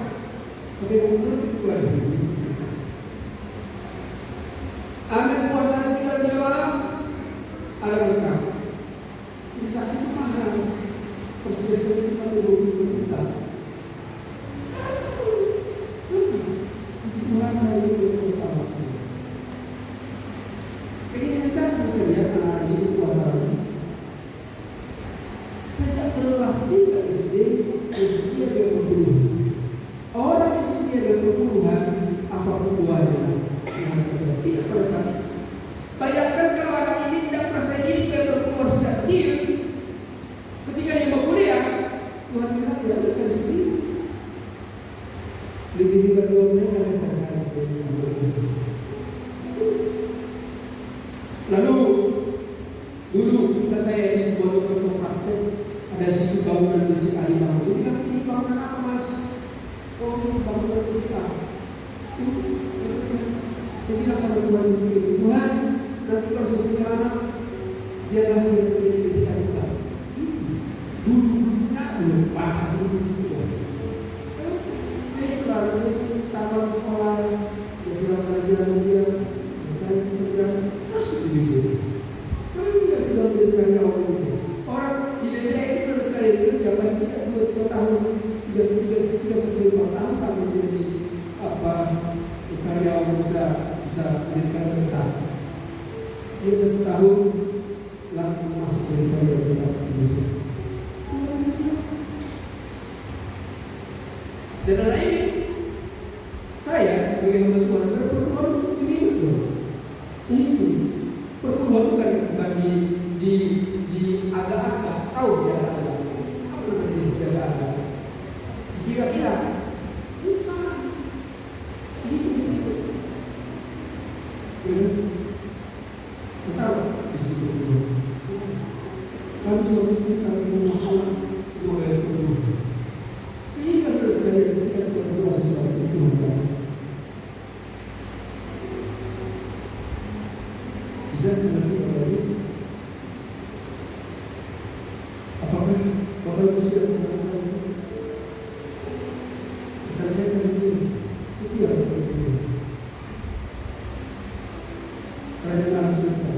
Sampai mungkin itu ada. Amin puasa 3 hari 3 malam. Ada berkah. Jadi saat itu mahal. Persedia itu sampai 20 juta. Puji Tuhan hari ini kita sudah tambah semua. Ini saya bisa lihat anak-anak ini berpuasa rajin. Sejak kelas 3 SD, dia setia dengan perpuluhan. Orang yang setia dengan perpuluhan, apapun doanya, anak kecil tidak pernah sakit. Bayangkan kalau anak ini tidak merasa diri berpuluhan sejak kecil, ketika dia berkuliah, Tuhan bilang ya udah cari sendiri. Lebih hebat doa mereka daripada saya sendiri. Lalu dulu ketika saya di Mojokerto praktek, ada situ bangunan besi kayu bangun. Saya bilang ini bangunan apa mas? Oh ini bangunan besi kayu. Saya bilang sama Tuhan begitu, Tuhan nanti kalau saya punya anak, biarlah dia kerja di besi kayu bangun. Dulu-dulunya belum baca dulu-dulunya. Setelah anak saya di taman sekolah, dia sedang sarjana dia mencari pekerjaan, masuk di BCA. Karena dia sudah menjadi karyawan di BCA. Orang di BCA itu harus sekali kerja paling tidak 2-3 tahun, 3-4 tahun kan menjadi karyawan bisa menjadi karyawan tetap. Dia 1 tahun langsung masuk jadi karyawan tetap di BCA. Dan anak ini, saya sebagai hamba Tuhan berperluan untuk jadi hidup dong. Saya hidup. Perpuluhan bukan di agak-agak, tahu ya agak-agak. Apa namanya di sini agak-agak? Dikira-kira, bukan. Saya hidup. Ya. Saya tahu di sini perpuluhan. Kami suami istri, kami di rumah sekolah, semua bayar perpuluhan. Sehingga saudara sekalian ketika kita berdoa sesuatu Tuhan tahu. Bisa mengerti Bapak Ibu? Apakah Bapak Ibu sudah melakukan itu? Kesan saya tadi itu setia kepada Tuhan. Kerajaan Allah surga.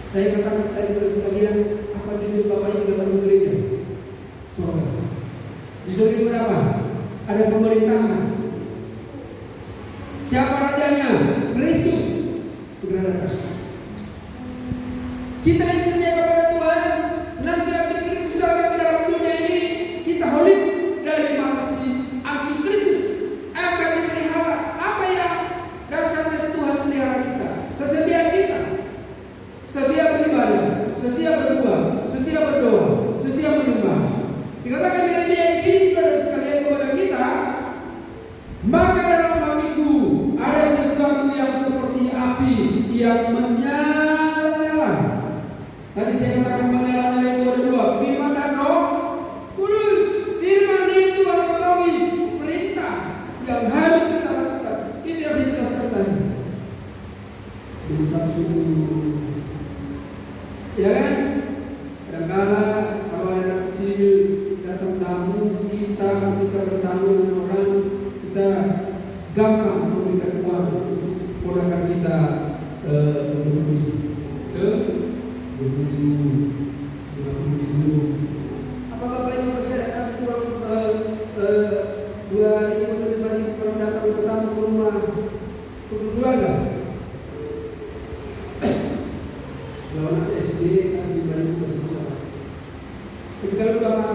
Saya katakan tadi saudara sekalian, apa tujuan Bapak Ibu datang ke gereja? Surga. Di surga itu ada apa? Ada pemerintahan. Siapa rajanya? Kristus segera datang. Kita yang setia kepada Tuhan, nanti antikristus sudah datang dalam dunia ini, kita holik dari mata si antikristus akan dipelihara. Apa yang dasarnya Tuhan pelihara kita? Kesetiaan kita. Setia beribadah, setia berbuat, setia berdoa, setia menyembah. Dikatakan di sini saudara sekalian kepada kita, maka dalam hatiku ada sesuatu yang seperti api yang menyala-nyala.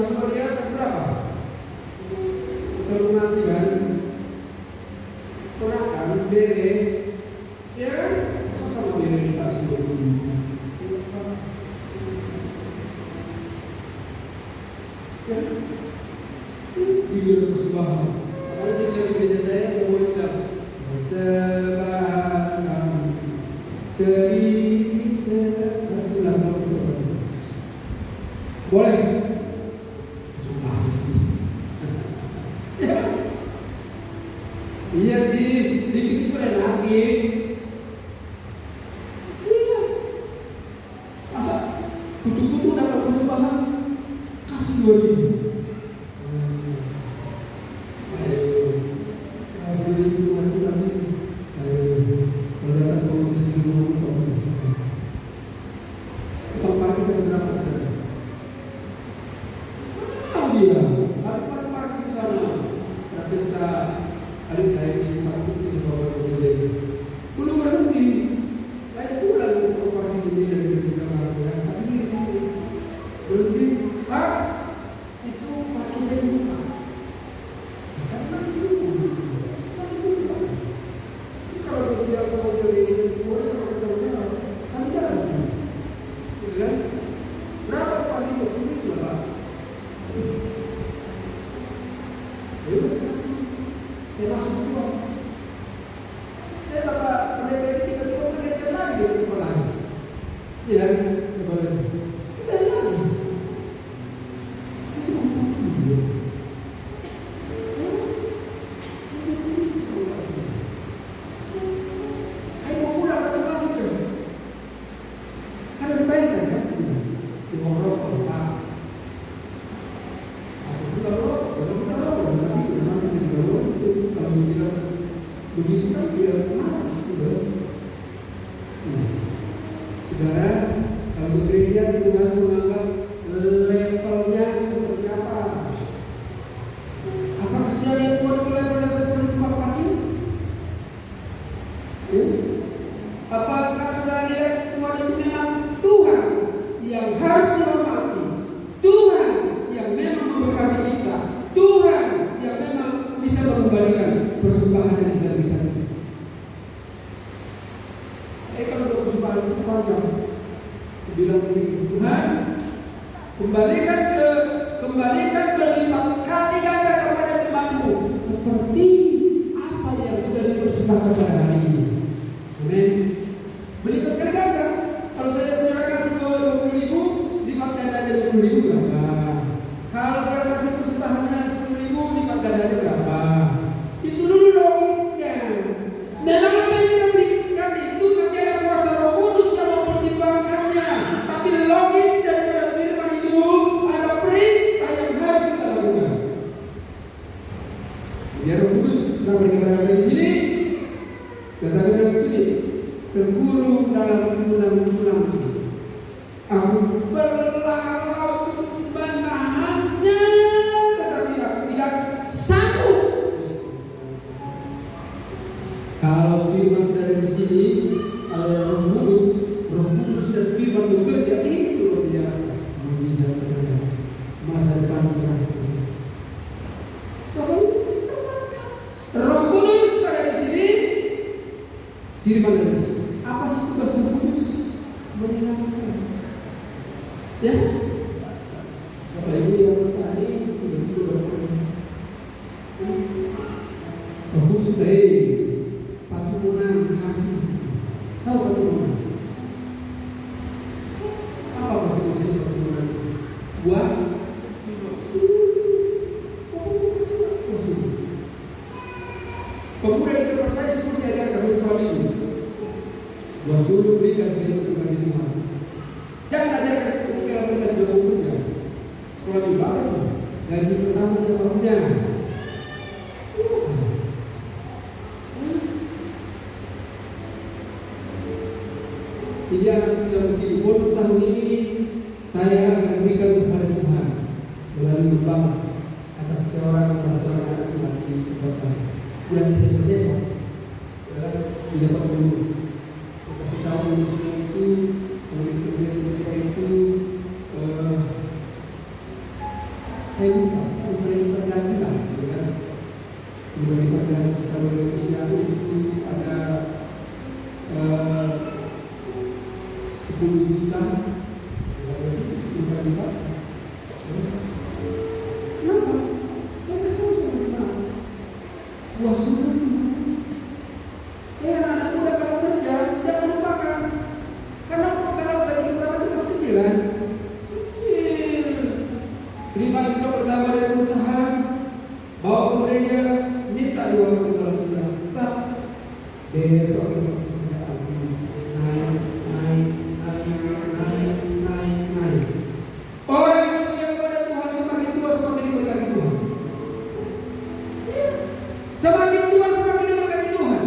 mahasiswa dia kasih berapa? Kalau ngasih kan, ponakan, bere, ya masa sama bere dikasih 20.000? Ya, dibilang persembahan. Makanya saya bilang di gereja saya nggak boleh bilang persembahan kami sedikit sekali itu lagu itu apa itu? Boleh persembahan sedikit. Ya, iya sih, dikit itu relatif. Iya, masa kutu-kutu dapat persembahan kasih 2.000. Saya masuk dulu. Bapak pendeta ini tiba-tiba bergeser lagi dari tempat lain. Iya, Bapak ini. Udah lagi. Itu ngomong juga. Kayak mau pulang datang lagi dia. Karena dibayarkan kan? Di ngorok Pak. Aku bukan rokok, bukan rokok, nanti kalau bilang begitu kan dia marah, udah. Saudara, kalau ke gereja Tuhan menganggap levelnya seperti apa? Apakah sudah lihat Tuhan ke level yang seperti tukang parkir? Ya? Apakah sudah lihat Tuhan itu memang Tuhan yang harus dihormati, Tuhan yang memang memberkati kita, Tuhan yang memang bisa mengembalikan persembahan yang kita berikan. Kalau ada persembahan itu panjang, saya bilang begini, Tuhan kembalikan berlipat kali ganda kepada jemaatmu seperti apa yang sudah dipersembahkan pada hari ini. Amin. Berlipat kali ganda. Kalau saya saudara kasih 20.000, lipat gandanya 20.000 berapa? Kalau saudara kasih persembahannya 10.000, lipat gandanya berapa? Itu dulu logisnya. Memang apa yang kita berikan itu nanti ada kuasa Roh Kudus yang mempertimbangkannya. Tapi logis daripada firman itu ada perintah yang harus kita lakukan. Biar Roh Kudus kenapa dikatakan di sini? Katakan yang setuju. Terkurung dalam tulang-tulang. Aku berlari untuk menahannya, tetapi aku tidak sanggup. Kalau firman sudah ada di sini, Roh Kudus dan firman bekerja, ini luar biasa. Mujizat terjadi, masa depan terjadi. Bapak Ibu bisa tempatkan. Roh Kudus ada di sini, firman ada di sini. Apa sih tugas Roh Kudus? Menyelamatkan. Ya, Bapak Ibu yang bertani tiba-tiba bertani. Roh Kudus Patumonan kasih. Tahu Patumonan? Apa bahasa Indonesia Patumonan itu? Buah sulur. Bapak Ibu kasih buah sulur. Pemuda di tempat saya semua saya ajarkan dari sekolah minggu. Buah sulur berikan sebagai berkat Tuhan. Jangan ajarkan ketika mereka sudah mau kerja. Sekolah minggu apa itu? Gaji pertama siapa punya? Jadi anak bilang begini, bonus tahun ini saya akan berikan kepada Tuhan melalui pembangun atas salah seorang anak Tuhan di tempat kami. Bulan Desember besok, ya, didapat bonus. Kasih tahu bonusnya itu, kalau di kerja di desa itu saya lupa 10 kali lipat gaji lah, gitu kan? 10 kali lipat gaji. Kalau gajinya itu ada 10 juta, ya berarti 10 kali lipat. Kenapa? Saya kasih tahu sama jemaat, buah surga Tuhan. Anak-anak muda kalau kerja, jangan lupakan. Karena kalau gaji pertama itu masih kecil kan? Kecil. Terima juga pertama dari perusahaan, bawa ke gereja, minta 2 juta. Tak. Besok pekerjaan terus naik. Orang yang setia kepada Tuhan semakin tua semakin diberkati Tuhan. Ya. Semakin tua semakin diberkati Tuhan.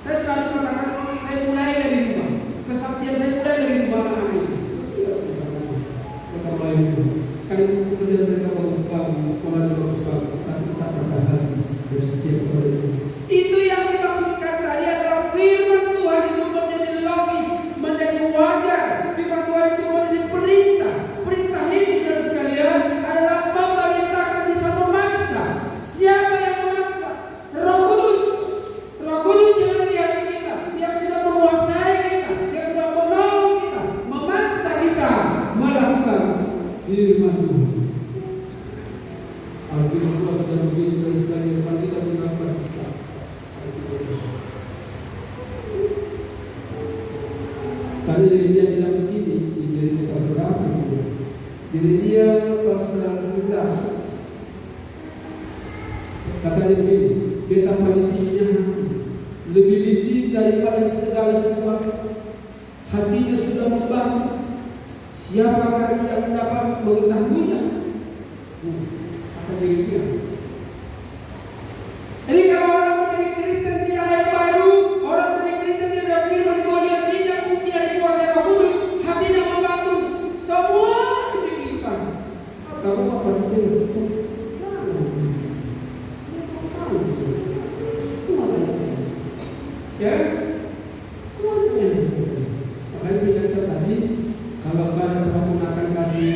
Saya selalu katakan, saya mulai dari rumah. Kesaksian saya mulai dari rumah anak-anak itu. Setia sudah sampai rumah. Mereka mulai dari rumah. Sekalipun pekerjaan mereka bagus-bagus, sekolahnya bagus-bagus, tapi tetap rendah hati dan setia kepada Tuhan. Itu yang dimaksudkan tadi adalah firman Tuhan itu menjadi logis, menjadi wajar. Firman Tuhan itu menjadi perintah. Perintah ini, saudara sekalian, adalah memerintahkan bisa memaksa. Siapa yang memaksa? Roh Kudus. Roh Kudus yang ada di hati kita, yang sudah menguasai kita, yang sudah menolong kita, memaksa kita melakukan firman Tuhan. Kalau firman Tuhan sudah begitu dari sekalian, kalau kita melakukan kita. Karena Yeremia bilang begini, di Yeremia pasal berapa ini? Yeremia pasal 17. Katanya begini, betapa licinnya hati, lebih licin daripada segala sesuatu. Hatinya sudah membantu. Siapakah yang dapat mengetahuinya? Kata Yeremia. Jadi kalau orang menjadi Kristen tidak lahir baru, orang menjadi Kristen tidak ada firman Tuhan yang tidak dikuasai Roh Kudus, hatinya membantu. Semua dipikirkan. Atau apa itu? Jangan begini. Ya, Tuhan yang sekali. Makanya saya kata tadi, kalau kalian salah gunakan kasih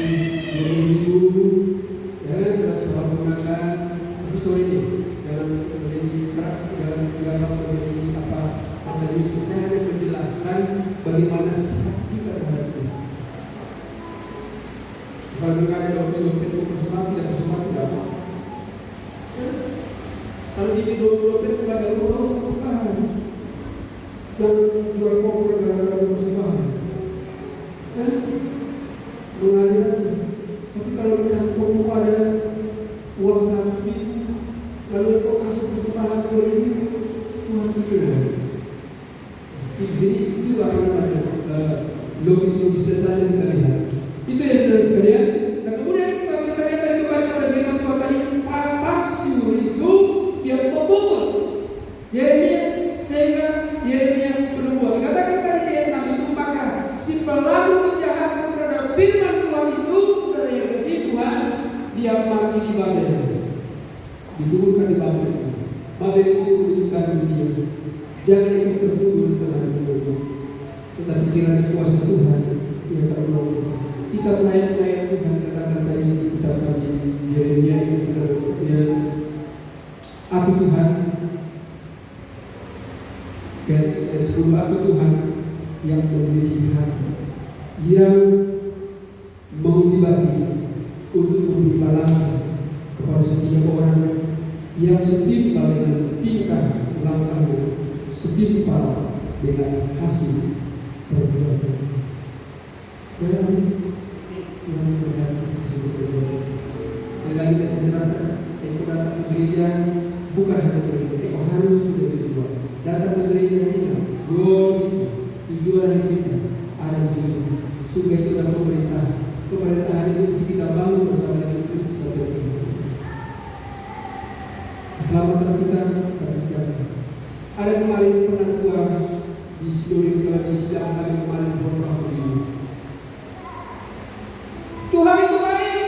20.000, ya kalau salah gunakan, tapi sorry nih, jangan menjadi apa tadi itu. Saya hanya menjelaskan bagaimana sikap kita terhadap Tuhan. Kalau kita ada dompet mempersembah tidak bersembah tidak apa. Kalau di dompet tidak ada uang persembahan. Jangan jual koper gara-gara persembahan. Mengalir aja. Tapi kalau di kantongmu ada uang 100.000, lalu engkau kasih persembahan 2.000, Tuhan kecewa. Jadi itu apa namanya? Logis-logisnya saja kita lihat. Itu yang saudara sekalian. Nah kemudian kita lihat dari kembali kepada firman Tuhan tadi, Pasyur itu dia memukul Yeremia sehingga Yeremia berubah. Dikatakan tadi di ayat 6 itu, maka si pelaku kejahatan terhadap firman Tuhan itu, saudara yang dikasihi Tuhan, dia mati di Babel, dikuburkan di Babel sana. Babel itu menunjukkan dunia. Jangan ikut terkubur di tengah dunia ini, tetapi kiranya kuasa Tuhan yang akan menolong kita. Kita pelayan-pelayan Tuhan, katakan tadi kitab Nabi Yeremia ini, saudara sekalian, aku Tuhan. Ayat 10, aku Tuhan yang menyelidiki hati, yang menguji bagi untuk memberi balasan kepada setiap orang yang setimpal dengan tingkah langkahnya, setimpal dengan hasil perbuatannya. Sekali lagi, Tuhan memberkati sesuatu perbuatan. Sekali lagi saya jelaskan, engkau datang ke gereja bukan hanya bergereja, engkau harus menjadi tujuan. Datang ke gereja ini, goal kita, tujuan hidup kita ada di surga. Surga itu adalah pemerintahan. Pemerintahan itu mesti kita bangun bersama dengan Kristus sampai ke depan. Keselamatan kita kerjakan. Ada kemarin penatua di sidang kami kemarin khotbah begini. Tuhan itu baik.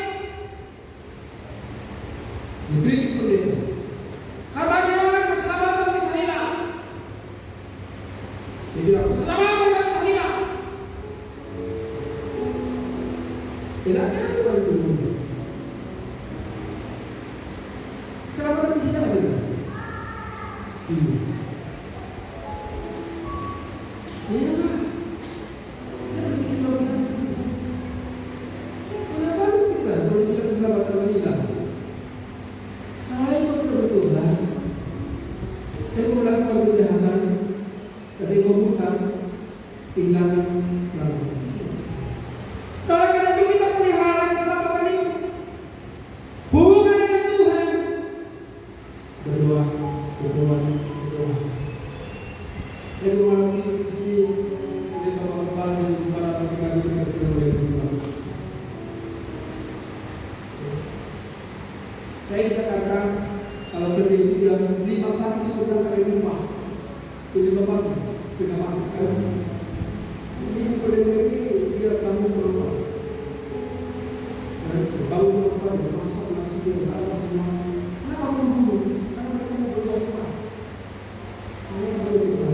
Dikritik pendeta. Katanya keselamatan bisa hilang. Dia bilang keselamatan bisa hilang. Enaknya bingung. Ya enggak, kita bikin logika. Kenapa kita kalau dibilang keselamatan hilang? Kalau engkau tidak bertobat, engkau melakukan kejahatan dan engkau hutang, kehilangan keselamatan. Nah, oleh karena itu kita pelihara keselamatan itu. Hubungan dengan Tuhan. Berdoa. Saya di malam ini di sini, saya bapak-bapak, saya jumpa lagi dikasih oleh Tuhan. Saya di Jakarta, kalau kerja itu jam 5 pagi sudah berangkat dari rumah. Jam 5 pagi, sudah masuk kan. Ini pendeta ini dia bangun terlambat. Bangun terlambat, masak nasi dia apa semua. Kenapa buru-buru? Karena mereka mau berdoa cepat. Mereka baru tiba.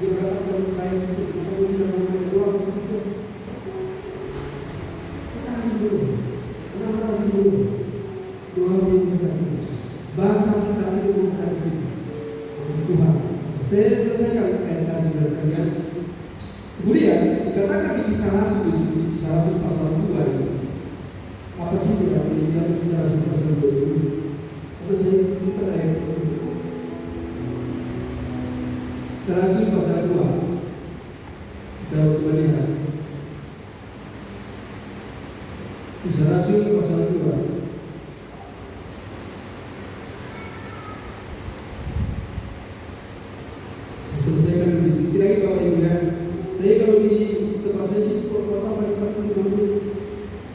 Dia berkatakan saya seperti terima kasih bisa sama mereka doa terus. Mereka rajin berdoa. Anak-anak rajin berdoa. Doa yang memberkati bangsa kita itu memberkati kita. Tuhan. Saya selesaikan ayat tadi sudah sekalian. Kemudian dikatakan di Kisah Rasul pasal 2 ini. Apa sih yang bilang di Kisah Rasul pasal 2 itu? Karena saya lupa ayat itu. Kisah Rasul pasal 2. Kita coba lihat. Kisah Rasul pasal 2. Selesaikan dulu. Dikit lagi Bapak Ibu ya. Saya kalau di tempat saya sih kota paling 45 menit.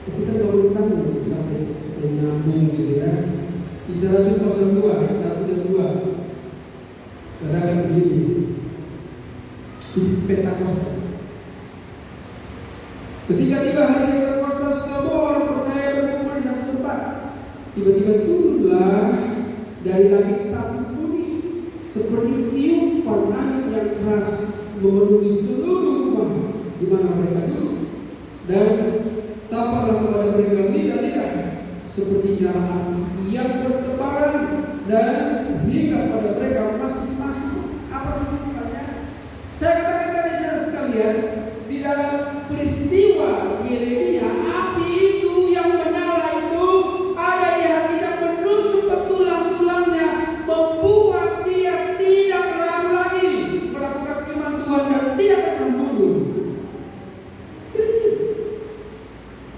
Tapi kan nggak boleh tahu sampai supaya nyambung gitu ya. Kisah Rasul pasal 2 ayat 1 dan 2. Katakan begini. Pentakosta. Ketika tiba hari Pentakosta, semua orang percaya berkumpul di satu tempat. Tiba-tiba turunlah dari langit satu seperti tiupan angin yang keras memenuhi seluruh rumah di mana mereka duduk, dan tampaklah kepada mereka lidah-lidah seperti nyala api yang bertebaran dan hingga pada mereka masing-masing. Apa sebenarnya? Saya katakan tadi saudara sekalian, di dalam peristiwa Yeremia, api itu yang menyala itu ada di hatinya, menusuk ke tulang-tulangnya, membuat dia tidak ragu lagi melakukan firman Tuhan dan tidak pernah mundur.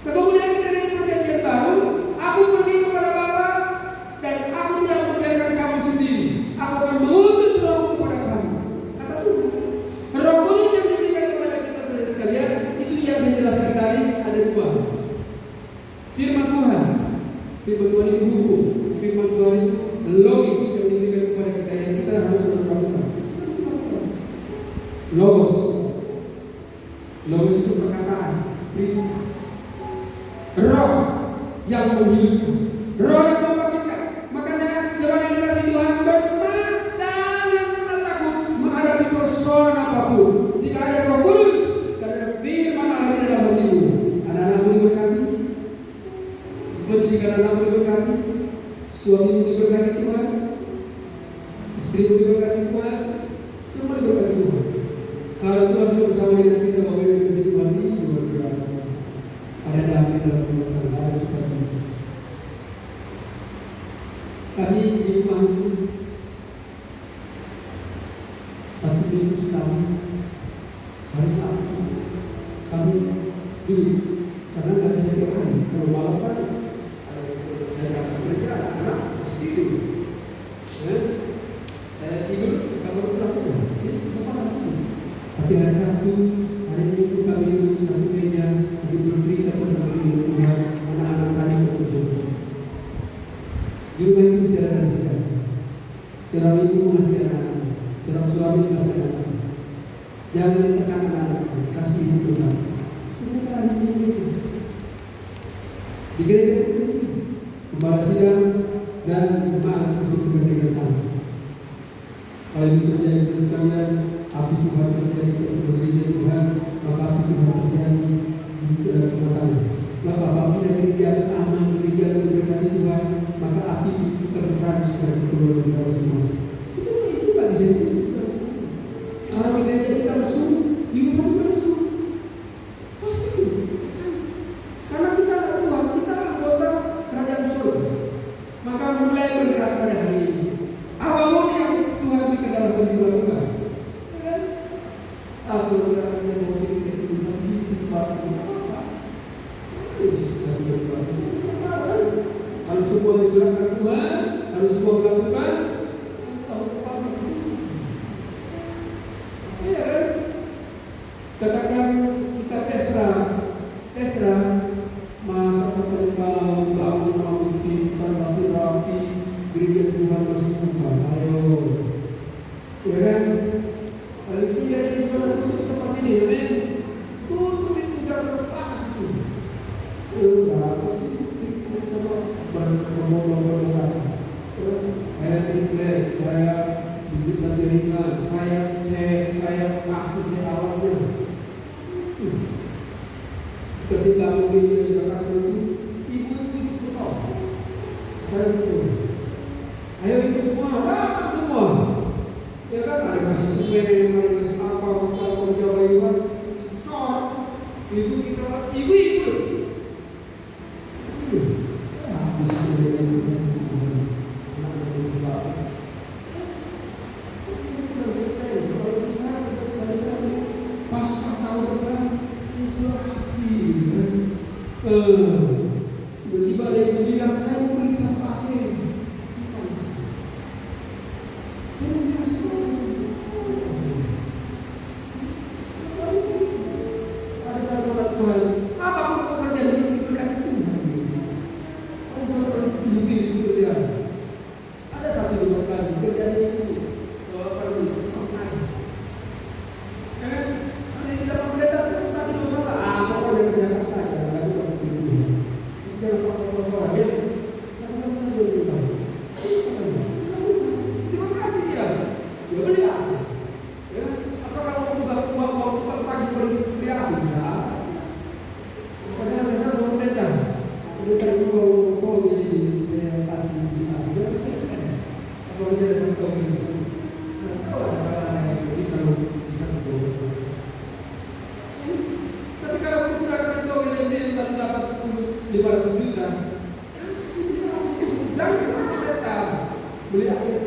Nah, kemudian kita lihat di perjanjian baru, aku pergi kepada Bapa dan aku tidak membiarkan kamu sendiri. Aku akan mengutus Rohku kepada kamu. Kata Tuhan. Roh Kudus yang diberikan kepada kita saudara sekalian, itu yang saya jelaskan tadi ada dua. Firman Tuhan itu hukum. Firman Tuhan itu logis yang diberikan kepada kita yang kita harus lakukan. Kita harus lakukan. Logos itu perkataan, perintah. Roh yang menghidupkan, roh yang membangkitkan. Makanya jemaat yang dikasihi Tuhan, bersemangat, jangan pernah takut menghadapi persoalan apapun. Jika ada Roh Kudus dan ada firman Allah di dalam hatimu, anak-anakmu diberkati, pendidikan anakmu diberkati, suamimu diberkati Tuhan, istrimu diberkati Tuhan, semua diberkati Tuhan. Kalau Tuhan sudah bersama dengan kita, Bapak Ibu kasih Tuhan, ini luar biasa. Ada damai dalam rumah tangga, ada sukacita. Kami di rumah itu 1 minggu sekali, hari Sabtu kami duduk, karena nggak bisa tiap hari. Kalau malam kan saya katakan mereka anak-anak masih tidur. Saya tidur di kamar pulang. Ini kesempatan sudah. Tapi hari Sabtu, hari Minggu kami duduk satu meja, kami bercerita tentang firman Tuhan. Anak-anak tanya tentang firman Tuhan. Di rumah itu masih ada nasihat. Seorang ibu masih anak-anaknya, seorang suami masih anak-anaknya. Jangan ditekan anak-anaknya, kasih ibu Tuhan. Mereka rajin di gereja. Di gereja itu gembala sidang dan jemaat mesti bergandengan tangan. Kalau itu terjadi pada sekalian, api Tuhan terjadi di gereja Tuhan, maka api Tuhan terjadi di dalam rumah tangga. Sebab apabila gereja aman, gereja diberkati Tuhan, maka api itu tertransfer ke keluarga kita masing-masing. Itu semua yang digerakkan Tuhan, harus semua melakukan tahun depan. Iya kan? Katakan kita Esra, masa kepada kau bangun timkan rapi-rapi, gereja Tuhan masih buka. Ayo, ya kan? Paling tidak ini sudah tutup cepat ini, ya men? Tutup itu jangan terbatas itu. Berapa sih trik sama bermodal-modal lagi? Saya triplek, saya digital jaringan, saya mengaku saya alatnya. Kasih bangun gereja di Jakarta itu, ibu-ibu kecil, saya betul. Ayo ibu semua, datang semua. Ya kan, ada kasih semen, ada kasih apa, masih apa itu kan, cor. Itu kita ibu-ibu. Ya, bisa mereka itu kan, anak-anak belum sebatas. Ini benar setel, kalau bisa kita sekalian pasca tahun depan, ini sudah rapi, kan? Tiba-tiba ada yang bilang saya mau beli satu AC. Saya mau beli AC. Ada satu orang Tuhan, apapun pekerjaan itu berkati Tuhan. Kamu sampai pilih pekerjaan. Ada satu dimakan pekerjaan itu tukang tagih. Ya kan? Ada yang tidak mau pendeta tukang tagih dosa lah. Pokoknya kerjakan saja. Lakukan seperti itu. Jangan paksa-paksa orang ya. Lakukan saja lebih baik. Diberkati dia. Ya beli AC. Ya, apakah kamu juga uang tukang tagih beli AC bisa? Padahal biasa sama pendeta. Pendeta itu mau tol jadi saya kasih di AC. Apa bisa dapat tol ini? Nggak tahu ada jadi kalau bisa betul. Tapi kalau kamu sudah dapat tol ini lalu dapat 500 juta, jangan bisa pendeta beli AC